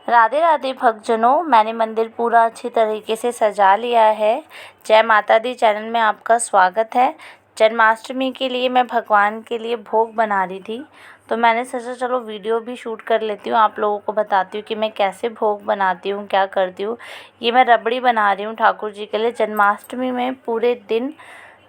राधे राधे भक्तजनों, मैंने मंदिर पूरा अच्छी तरीके से सजा लिया है। जय माता दी चैनल में आपका स्वागत है। जन्माष्टमी के लिए मैं भगवान के लिए भोग बना रही थी, तो मैंने सोचा चलो वीडियो भी शूट कर लेती हूँ, आप लोगों को बताती हूँ कि मैं कैसे भोग बनाती हूँ, क्या करती हूँ। ये मैं रबड़ी बना रही हूँ ठाकुर जी के लिए। जन्माष्टमी में पूरे दिन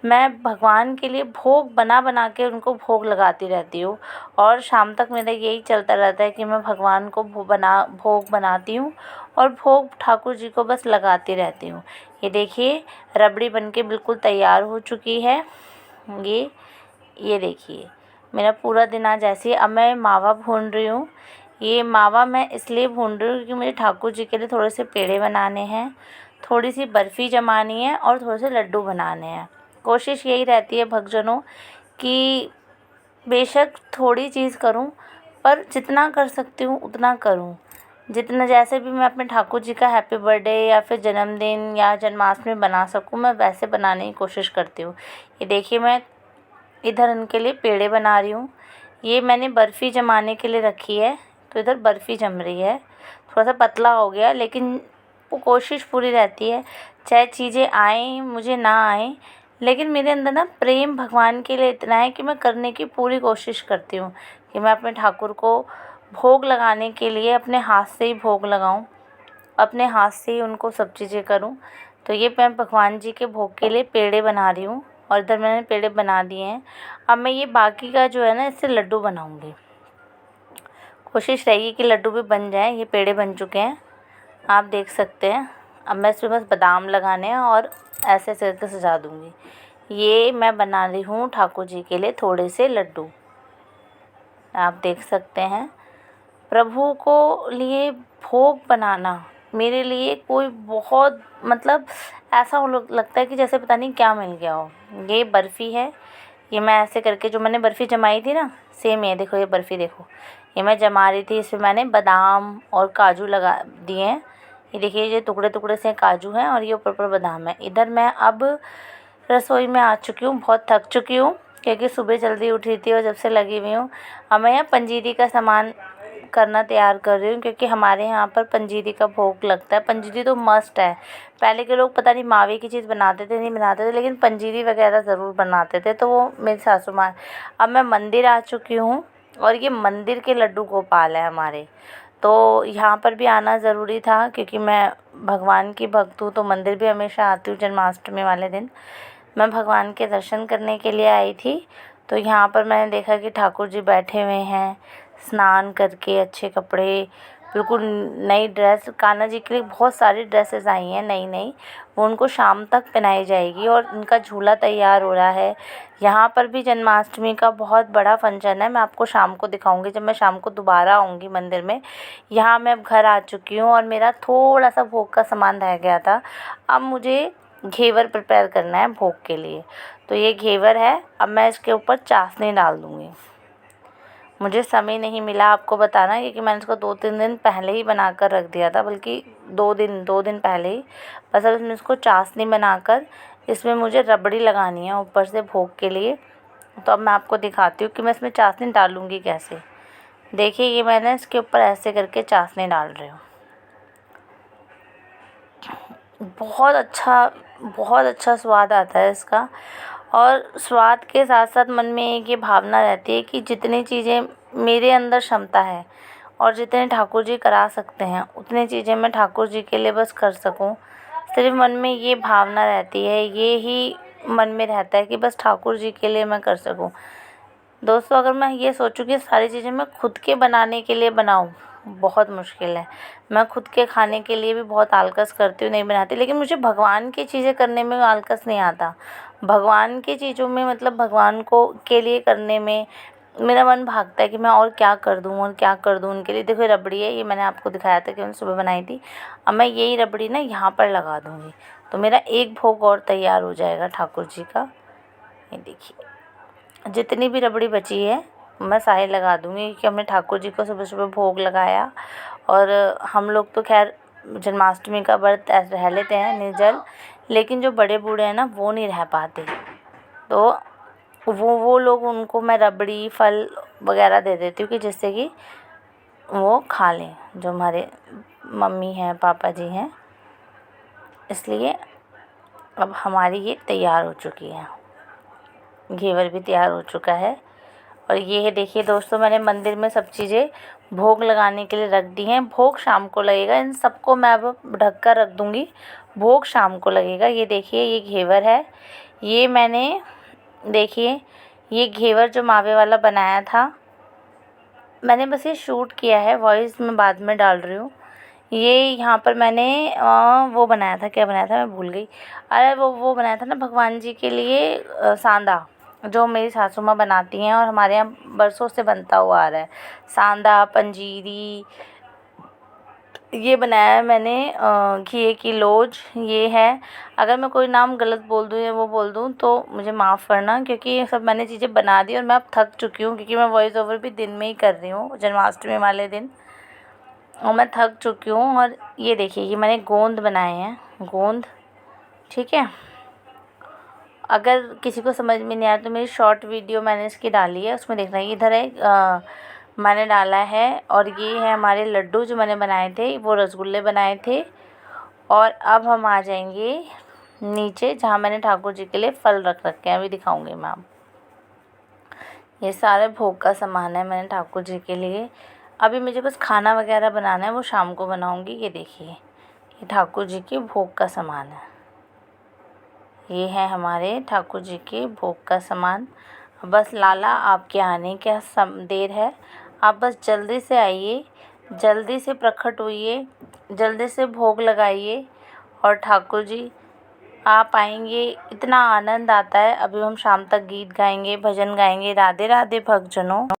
मैं भगवान के लिए भोग बना बना के उनको भोग लगाती रहती हूँ, और शाम तक मेरा यही चलता रहता है कि मैं भगवान को भोग बनाती हूँ और भोग ठाकुर जी को बस लगाती रहती हूँ। ये देखिए, रबड़ी बनके बिल्कुल तैयार हो चुकी है। ये देखिए, मेरा पूरा दिन आज ऐसे ही। अब मैं मावा भून रही हूँ। ये मावा मैं इसलिए भून रही हूँ क्योंकि मुझे ठाकुर जी के लिए थोड़े से पेड़े बनाने हैं, थोड़ी सी बर्फ़ी जमानी है और थोड़े से लड्डू बनाने हैं। कोशिश यही रहती है भक्तजनों कि बेशक थोड़ी चीज़ करूं, पर जितना कर सकती हूँ उतना करूं। जितना जैसे भी मैं अपने ठाकुर जी का हैप्पी बर्थडे या फिर जन्मदिन या जन्माष्टमी बना सकूं, मैं वैसे बनाने की कोशिश करती हूँ। ये देखिए, मैं इधर इनके लिए पेड़े बना रही हूँ। ये मैंने बर्फ़ी जमाने के लिए रखी है, तो इधर बर्फ़ी जम रही है। थोड़ा सा पतला हो गया, लेकिन वो कोशिश पूरी रहती है, चाहे चीज़ें आएँ मुझे ना आएँ, लेकिन मेरे अंदर ना प्रेम भगवान के लिए इतना है कि मैं करने की पूरी कोशिश करती हूँ कि मैं अपने ठाकुर को भोग लगाने के लिए अपने हाथ से ही भोग लगाऊँ, अपने हाथ से ही उनको सब चीज़ें करूँ। तो ये मैं भगवान जी के भोग के लिए पेड़े बना रही हूँ, और इधर मैंने पेड़े बना दिए हैं। अब मैं ये बाकी का जो है ना, इससे लड्डू बनाऊँगी। कोशिश रहेगी कि लड्डू भी बन जाए। ये पेड़े बन चुके हैं, आप देख सकते हैं। अब मैं इसमें बस बादाम लगाने हैं और ऐसे ऐसे करके सजा दूँगी। ये मैं बना रही हूँ ठाकुर जी के लिए थोड़े से लड्डू, आप देख सकते हैं। प्रभु को लिए भोग बनाना मेरे लिए कोई बहुत मतलब ऐसा लगता है कि जैसे पता नहीं क्या मिल गया हो। ये बर्फ़ी है, ये मैं ऐसे करके जो मैंने बर्फ़ी जमाई थी ना, सेम ये देखो, ये बर्फ़ी देखो, ये मैं जमा रही थी। इसमें मैंने बादाम और काजू लगा दिए हैं। ये देखिए, ये टुकड़े टुकड़े से काजू हैं और ये ऊपर ऊपर बादाम है। इधर मैं अब रसोई में आ चुकी हूँ, बहुत थक चुकी हूँ क्योंकि सुबह जल्दी उठी थी और जब से लगी हुई हूँ। अब मैं यहाँ पंजीरी का सामान करना तैयार कर रही हूँ, क्योंकि हमारे यहाँ पर पंजीरी का भोग लगता है। पंजीरी तो मस्ट है। पहले के लोग पता नहीं मावे की चीज़ बनाते थे नहीं बनाते थे, लेकिन पंजीरी वगैरह ज़रूर बनाते थे, तो वो मेरी सासू माँ। अब मैं मंदिर आ चुकी हूँ, और ये मंदिर के लड्डू गोपाल है हमारे, तो यहाँ पर भी आना ज़रूरी था क्योंकि मैं भगवान की भक्त हूँ, तो मंदिर भी हमेशा आती हूँ जन्माष्टमी वाले दिन। मैं भगवान के दर्शन करने के लिए आई थी, तो यहाँ पर मैंने देखा कि ठाकुर जी बैठे हुए हैं, स्नान करके अच्छे कपड़े, बिल्कुल नई ड्रेस। कान्हा जी के लिए बहुत सारी ड्रेसेस आई हैं नई नई, वो उनको शाम तक पहनाई जाएगी, और उनका झूला तैयार हो रहा है। यहाँ पर भी जन्माष्टमी का बहुत बड़ा फंक्शन है, मैं आपको शाम को दिखाऊंगी जब मैं शाम को दोबारा आऊँगी मंदिर में। यहाँ मैं अब घर आ चुकी हूँ, और मेरा थोड़ा सा भोग का सामान रह गया था। अब मुझे घेवर प्रिपेयर करना है भोग के लिए, तो ये घेवर है। अब मैं इसके ऊपर चाशनी डाल दूँगी। मुझे समय नहीं मिला आपको बताना, क्योंकि मैंने इसको 2-3 दिन पहले ही बना कर रख दिया था, बल्कि 2 दिन पहले ही। बस अब इसमें इसको चाशनी बनाकर इसमें मुझे रबड़ी लगानी है ऊपर से भोग के लिए। तो अब मैं आपको दिखाती हूँ कि मैं इसमें चाशनी डालूँगी कैसे। देखिए, ये मैंने इसके ऊपर ऐसे करके चाशनी डाल रही हूँ। बहुत अच्छा स्वाद आता है इसका, और स्वाद के साथ साथ मन में एक ये भावना रहती है कि जितनी चीज़ें मेरे अंदर क्षमता है और जितने ठाकुर जी करा सकते हैं, उतनी चीज़ें मैं ठाकुर जी के लिए बस कर सकूं। सिर्फ मन में ये भावना रहती है, ये ही मन में रहता है कि बस ठाकुर जी के लिए मैं कर सकूं। दोस्तों, अगर मैं ये सोचूं कि सारी चीज़ें मैं खुद के बनाने के लिए बनाऊं, बहुत मुश्किल है। मैं खुद के खाने के लिए भी बहुत आलकस करती हूँ, नहीं बनाती, लेकिन मुझे भगवान की चीज़ें करने में आलकस नहीं आता। भगवान की चीज़ों में मतलब भगवान को के लिए करने में मेरा मन भागता है कि मैं और क्या कर दूँ और क्या कर दूँ उनके लिए। देखो, ये रबड़ी है, ये मैंने आपको दिखाया था कि मैंने सुबह बनाई थी। अब मैं यही रबड़ी ना यहाँ पर लगा दूँगी, तो मेरा एक भोग और तैयार हो जाएगा ठाकुर जी का। ये देखिए, जितनी भी रबड़ी बची है मैं सारी लगा दूँगी, क्योंकि हमने ठाकुर जी को सुबह सुबह भोग लगाया। और हम लोग तो खैर जन्माष्टमी का व्रत रह लेते हैं निर्जल, लेकिन जो बड़े बूढ़े हैं ना, वो नहीं रह पाते, तो वो लोग, उनको मैं रबड़ी फल वगैरह दे देती हूँ कि जिससे कि वो खा लें, जो हमारे मम्मी हैं, पापा जी हैं। इसलिए अब हमारी ये तैयार हो चुकी है, घेवर भी तैयार हो चुका है। और ये है, देखिए दोस्तों, मैंने मंदिर में सब चीज़ें भोग लगाने के लिए रख दी हैं। भोग शाम को लगेगा, इन सबको मैं अब ढक कर रख दूँगी, भोग शाम को लगेगा। ये देखिए, ये घेवर है, ये मैंने, देखिए ये घेवर जो मावे वाला बनाया था, मैंने बस ये शूट किया है, वॉइस मैं बाद में डाल रही हूँ। ये यहाँ पर मैंने वो बनाया था, क्या बनाया था मैं भूल गई। अरे वो बनाया था ना भगवान जी के लिए, सांदा, जो मेरी सासू माँ बनाती हैं और हमारे यहाँ बरसों से बनता हुआ आ रहा है। सांदा, पंजीरी, ये बनाया है मैंने। घी की लोज ये है। अगर मैं कोई नाम गलत बोल दूँ या वो बोल दूँ तो मुझे माफ़ करना, क्योंकि ये सब मैंने चीज़ें बना दी और मैं अब थक चुकी हूँ, क्योंकि मैं वॉइस ओवर भी दिन में ही कर रही हूँ, जन्माष्टमी वाले दिन, और मैं थक चुकी हूँ। और ये देखिए, ये मैंने गोंद बनाए हैं, गोंद, ठीक है। अगर किसी को समझ में नहीं आया तो मेरी शॉर्ट वीडियो मैंने इसकी डाली है, उसमें देखना। इधर है, मैंने डाला है। और ये है हमारे लड्डू जो मैंने बनाए थे, वो रसगुल्ले बनाए थे। और अब हम आ जाएंगे नीचे, जहाँ मैंने ठाकुर जी के लिए फल रख रखे हैं, अभी दिखाऊंगी मैं आपको। ये सारे भोग का सामान है मैंने ठाकुर जी के लिए। अभी मुझे बस खाना वगैरह बनाना है, वो शाम को बनाऊंगी। ये देखिए, ये ठाकुर जी के भोग का सामान है, ये है हमारे ठाकुर जी के भोग का सामान। बस लाला आपके आने का देर है, आप बस जल्दी से आइए, जल्दी से प्रकट होइए, जल्दी से भोग लगाइए। और ठाकुर जी आप आएंगे, इतना आनंद आता है। अभी हम शाम तक गीत गाएंगे, भजन गाएंगे। राधे राधे भक्तजनों।